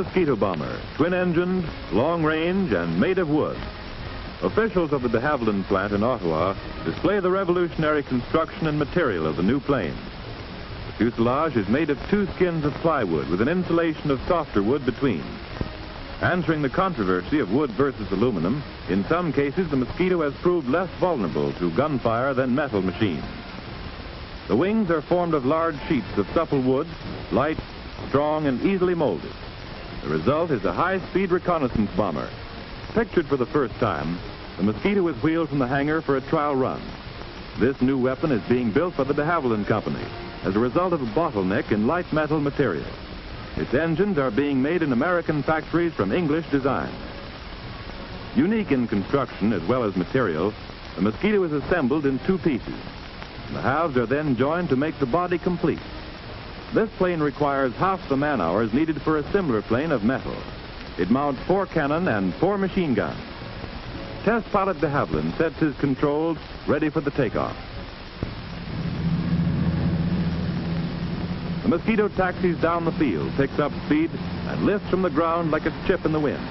mosquito bomber, twin-engined, long-range, and made of wood. Officials of the de Havilland plant in Ottawa display the revolutionary construction and material of the new plane. The fuselage is made of 2 skins of plywood with an insulation of softer wood between. Answering the controversy of wood versus aluminum, in some cases the mosquito has proved less vulnerable to gunfire than metal machines. The wings are formed of large sheets of supple wood, light, strong, and easily molded. The result is a high-speed reconnaissance bomber. Pictured for the first time, the mosquito is wheeled from the hangar for a trial run. This new weapon is being built by the de Havilland Company as a result of a bottleneck in light metal material. Its engines are being made in American factories from English design. Unique in construction as well as material, the mosquito is assembled in 2 pieces. The halves are then joined to make the body complete. This plane requires half the man-hours needed for a similar plane of metal. It mounts 4 cannon and 4 machine guns. Test pilot de Havilland sets his controls ready for the takeoff. The mosquito taxis down the field, picks up speed, and lifts from the ground like a chip in the wind.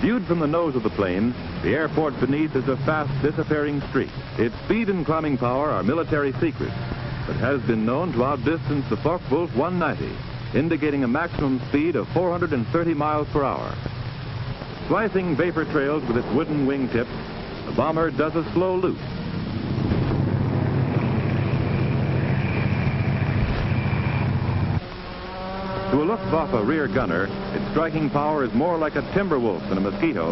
Viewed from the nose of the plane, the airport beneath is a fast disappearing streak. Its speed and climbing power are military secrets, but has been known to outdistance the Focke-Wulf 190, indicating a maximum speed of 430 miles per hour. Slicing vapor trails with its wooden wingtips, the bomber does a slow loop. To a Luftwaffe rear gunner, its striking power is more like a timber wolf than a mosquito.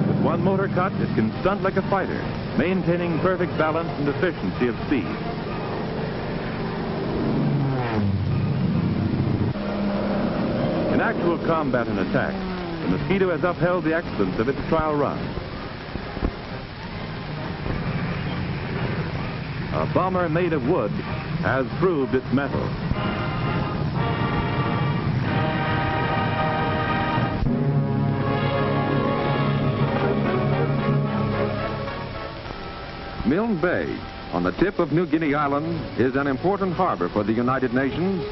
With one motor cut, it can stunt like a fighter, maintaining perfect balance and efficiency of speed. In actual combat and attack, the mosquito has upheld the excellence of its trial run. A bomber made of wood has proved its mettle. Milne Bay, on the tip of New Guinea Island, is an important harbor for the United Nations.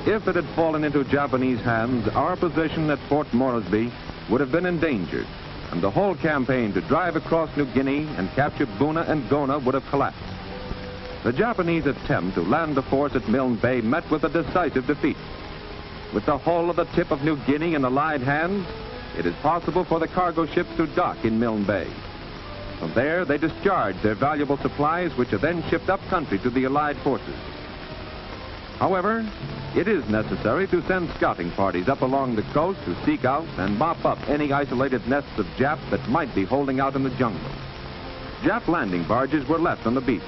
If it had fallen into Japanese hands, our position at Fort Moresby would have been endangered, and the whole campaign to drive across New Guinea and capture Buna and Gona would have collapsed. The Japanese attempt to land the force at Milne Bay met with a decisive defeat. With the whole of the tip of New Guinea in Allied hands, it is possible for the cargo ships to dock in Milne Bay. From there, they discharge their valuable supplies, which are then shipped up country to the Allied forces. However, it is necessary to send scouting parties up along the coast to seek out and mop up any isolated nests of Japs that might be holding out in the jungle. Jap landing barges were left on the beach,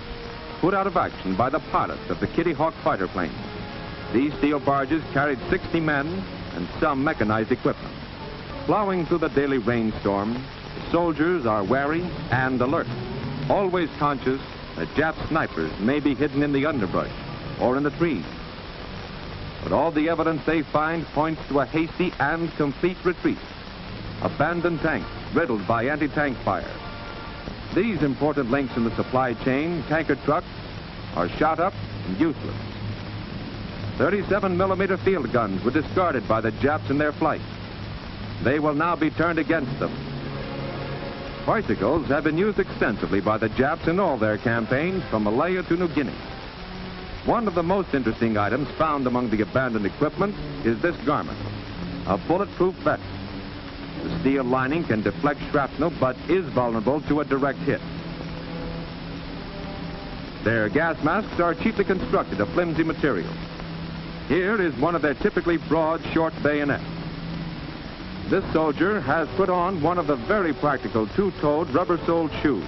put out of action by the pilots of the Kitty Hawk fighter planes. These steel barges carried 60 men and some mechanized equipment. Plowing through the daily rainstorm, the soldiers are wary and alert, always conscious that Jap snipers may be hidden in the underbrush or in the trees. But all the evidence they find points to a hasty and complete retreat. Abandoned tanks riddled by anti-tank fire. These important links in the supply chain, tanker trucks, are shot up and useless. 37mm field guns were discarded by the Japs in their flight. They will now be turned against them. Bicycles have been used extensively by the Japs in all their campaigns from Malaya to New Guinea. One of the most interesting items found among the abandoned equipment is this garment, a bulletproof vest. The steel lining can deflect shrapnel, but is vulnerable to a direct hit. Their gas masks are cheaply constructed of flimsy material. Here is one of their typically broad, short bayonets. This soldier has put on one of the very practical 2-toed rubber-soled shoes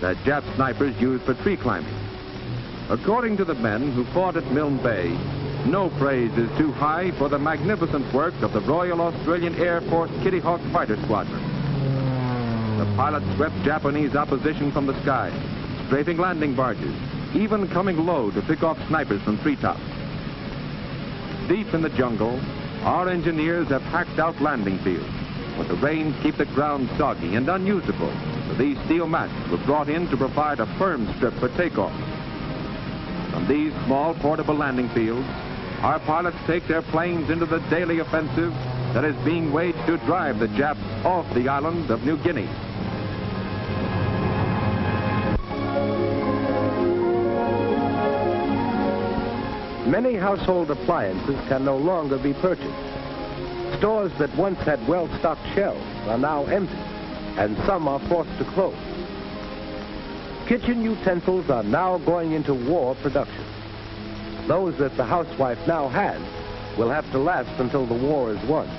that Jap snipers use for tree climbing. According to the men who fought at Milne Bay, no praise is too high for the magnificent work of the Royal Australian Air Force Kitty Hawk Fighter Squadron. The pilots swept Japanese opposition from the sky, strafing landing barges, even coming low to pick off snipers from treetops. Deep in the jungle, our engineers have hacked out landing fields, but the rains keep the ground soggy and unusable. The These steel mats were brought in to provide a firm strip for takeoff. From these small portable landing fields, our pilots take their planes into the daily offensive that is being waged to drive the Japs off the island of New Guinea. Many household appliances can no longer be purchased. Stores that once had well-stocked shelves are now empty, and some are forced to close. Kitchen utensils are now going into war production. Those that the housewife now has will have to last until the war is won.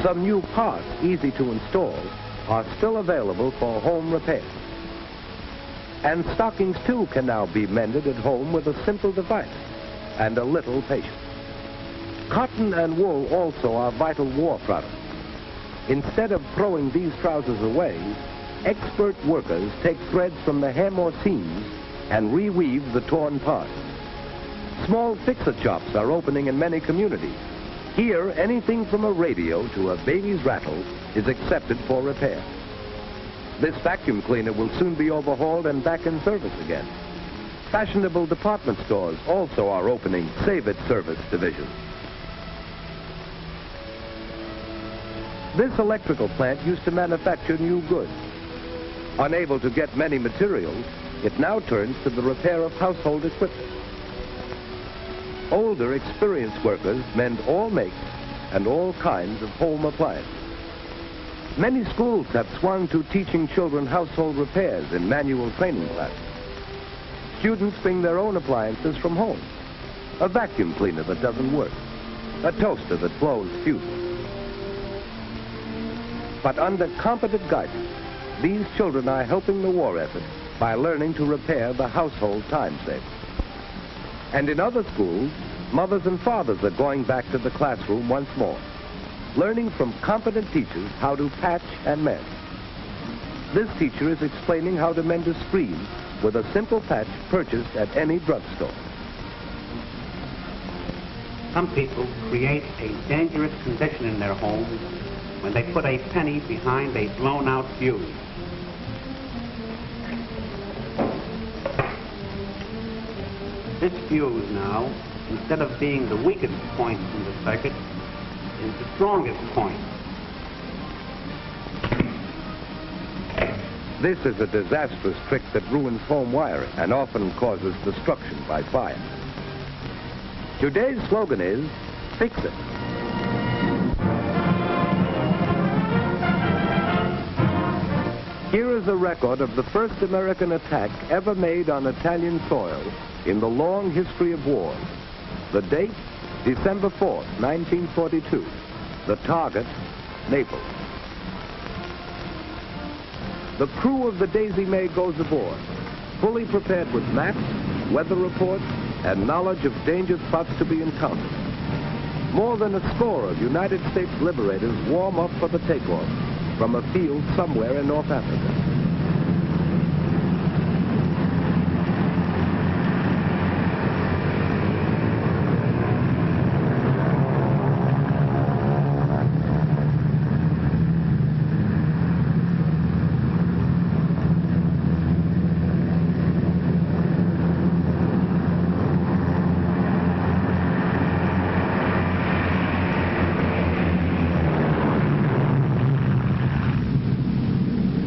Some new parts, easy to install, are still available for home repair. And stockings, too, can now be mended at home with a simple device and a little patience. Cotton and wool also are vital war products. Instead of throwing these trousers away, expert workers take threads from the hem or seams and reweave the torn parts. Small fix-it shops are opening in many communities. Here, anything from a radio to a baby's rattle is accepted for repair. This vacuum cleaner will soon be overhauled and back in service again. Fashionable department stores also are opening Save-It service divisions. This electrical plant used to manufacture new goods. Unable to get many materials, it now turns to the repair of household equipment. Older, experienced workers mend all makes and all kinds of home appliances. Many schools have swung to teaching children household repairs in manual training classes. Students bring their own appliances from home. A vacuum cleaner that doesn't work. A toaster that blows fuses. But under competent guidance, these children are helping the war effort by learning to repair the household time saver. And in other schools, mothers and fathers are going back to the classroom once more, learning from competent teachers how to patch and mend. This teacher is explaining how to mend a screen with a simple patch purchased at any drugstore. Some people create a dangerous condition in their homes when they put a penny behind a blown-out fuse. This fuse now, instead of being the weakest point in the circuit, is the strongest point. This is a disastrous trick that ruins home wiring and often causes destruction by fire. Today's slogan is, Fix It. Here is a record of the first American attack ever made on Italian soil in the long history of wars. The date, December 4th, 1942. The target, Naples. The crew of the Daisy May goes aboard, fully prepared with maps, weather reports, and knowledge of danger spots to be encountered. More than a score of United States Liberators warm up for the takeoff from a field somewhere in North Africa.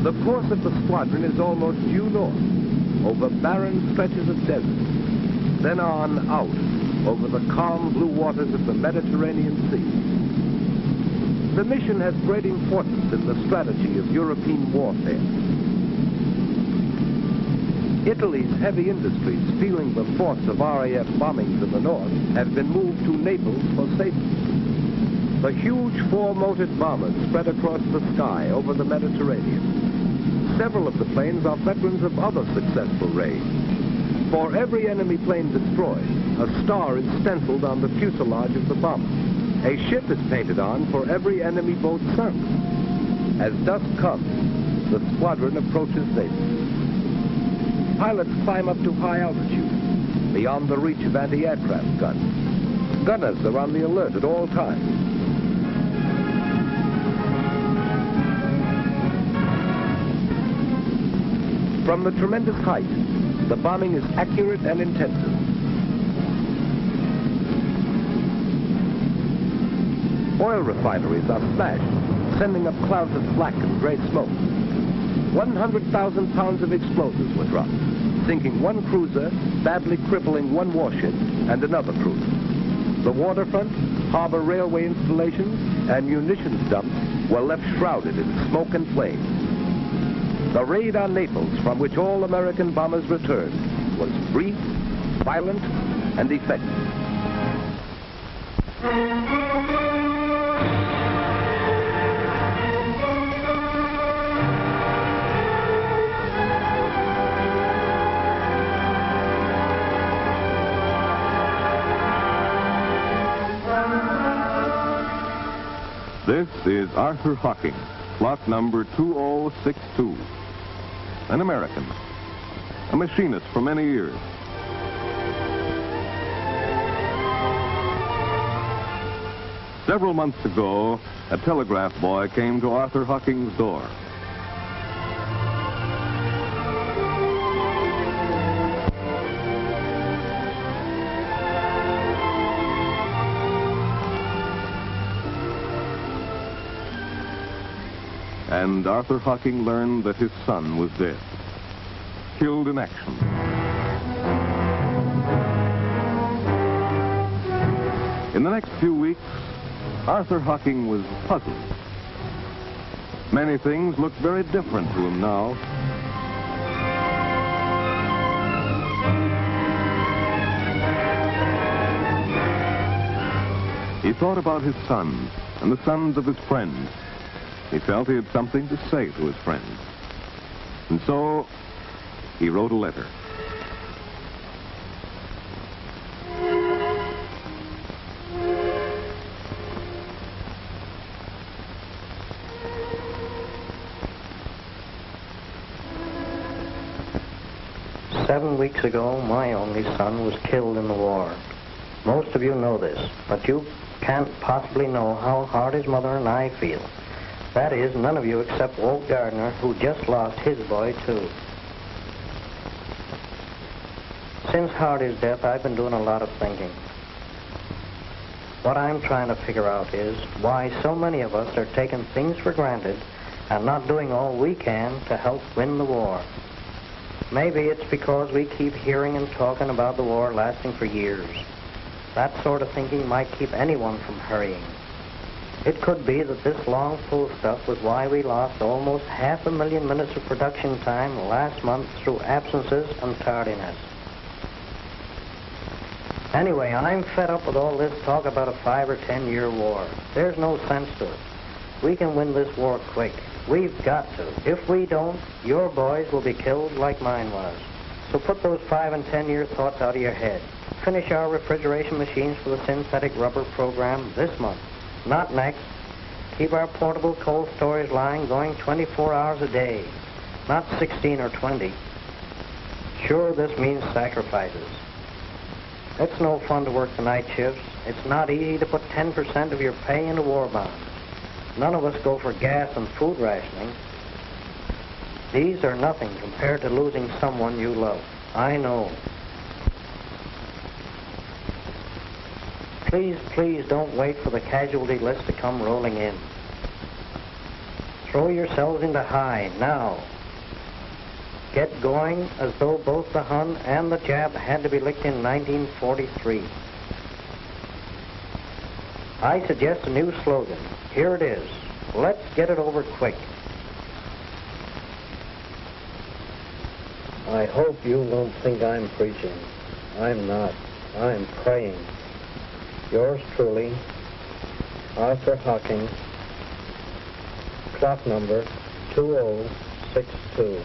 The course of the squadron is almost due north, over barren stretches of desert, then on out over the calm blue waters of the Mediterranean Sea. The mission has great importance in the strategy of European warfare. Italy's heavy industries, feeling the force of RAF bombings in the north, have been moved to Naples for safety. The huge four-motored bombers spread across the sky over the Mediterranean. Several of the planes are veterans of other successful raids. For every enemy plane destroyed, a star is stenciled on the fuselage of the bomber. A ship is painted on for every enemy boat sunk. As dusk comes, the squadron approaches Naples. Pilots climb up to high altitude, beyond the reach of anti-aircraft guns. Gunners are on the alert at all times. From the tremendous height, the bombing is accurate and intensive. Oil refineries are smashed, sending up clouds of black and gray smoke. 100,000 pounds of explosives were dropped, sinking one cruiser, badly crippling one warship and another cruiser. The waterfront, harbor railway installations, and munitions dumps were left shrouded in smoke and flame. The raid on Naples, from which all American bombers returned, was brief, violent, and effective. This is Arthur Hocking, plot number 2062. An American, a machinist for many years. Several months ago, a telegraph boy came to Arthur Hocking's door. And Arthur Hocking learned that his son was dead, killed in action. In the next few weeks, Arthur Hocking was puzzled. Many things looked very different to him now. He thought about his son and the sons of his friends. He felt he had something to say to his friends. And so, he wrote a letter. "7 weeks ago, my only son was killed in the war. Most of you know this, but you can't possibly know how hard his mother and I feel. That is, none of you except Walt Gardner, who just lost his boy, too. Since Hardy's death, I've been doing a lot of thinking. What I'm trying to figure out is why so many of us are taking things for granted and not doing all we can to help win the war. Maybe it's because we keep hearing and talking about the war lasting for years. That sort of thinking might keep anyone from hurrying. It could be that this long pull stuff was why we lost almost 500,000 minutes of production time last month through absences and tardiness. Anyway, I'm fed up with all this talk about a 5 or 10 year war. There's no sense to it. We can win this war quick. We've got to. If we don't, your boys will be killed like mine was. So put those 5 and 10 year thoughts out of your head. Finish our refrigeration machines for the synthetic rubber program this month. Not next. Keep our portable cold storage line going 24 hours a day, not 16 or 20. Sure, this means sacrifices. It's no fun to work the night shifts. It's not easy to put 10% of your pay into war bonds. None of us go for gas and food rationing. These are nothing compared to losing someone you love. I know. Please, please don't wait for the casualty list to come rolling in. Throw yourselves into high now. Get going as though both the Hun and the Jap had to be licked in 1943. I suggest a new slogan. Here it is. Let's get it over quick. I hope you won't think I'm preaching. I'm not. I'm praying. Yours truly, Arthur Hocking, plot number 2062.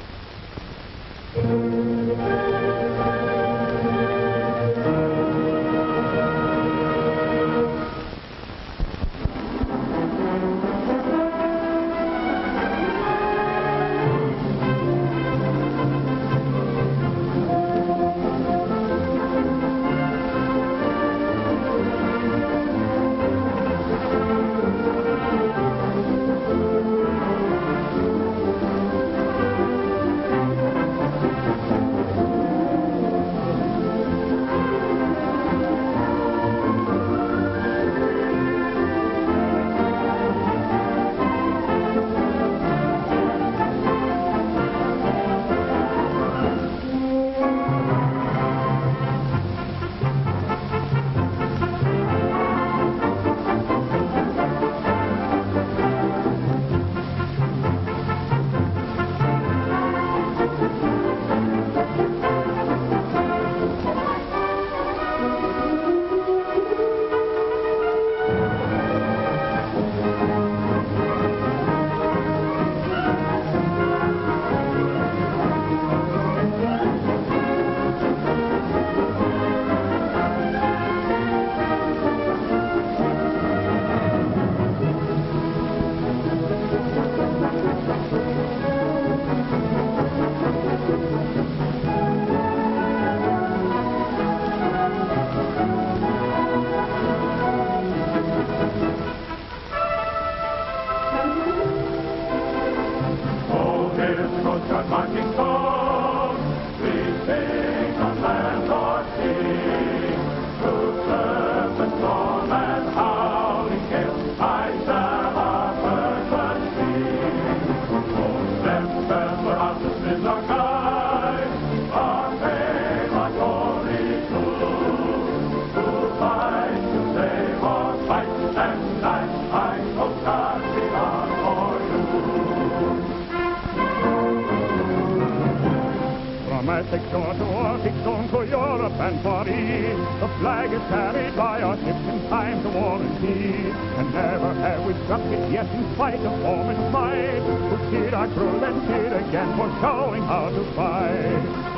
flag is carried by our ships in times of war and peace, and never have we struck it yet in spite of foeman's might. We'll cheer our crew and cheer again for showing how to fight.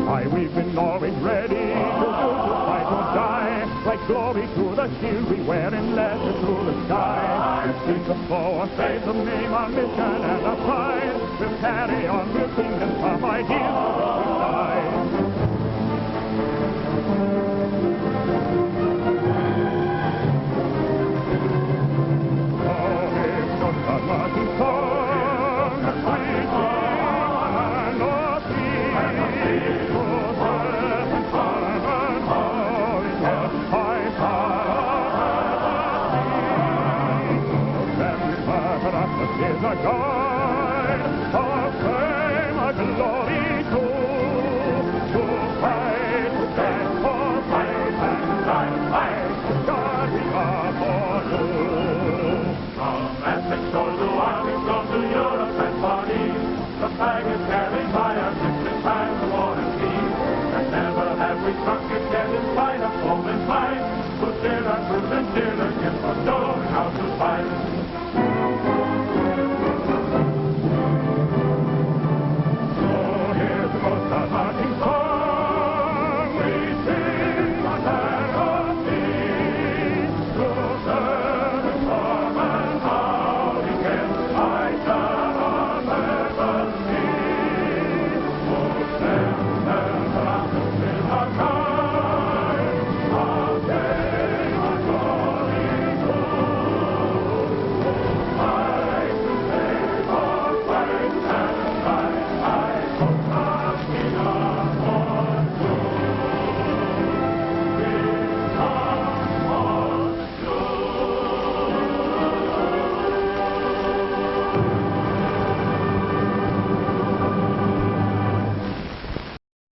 Aye, we've been always ready to fight or die, like glory to the shield we wear in letters through the sky. We'll seek the foe or save the name, our mission and our pride. We'll carry on, we'll sing them from ideals to die.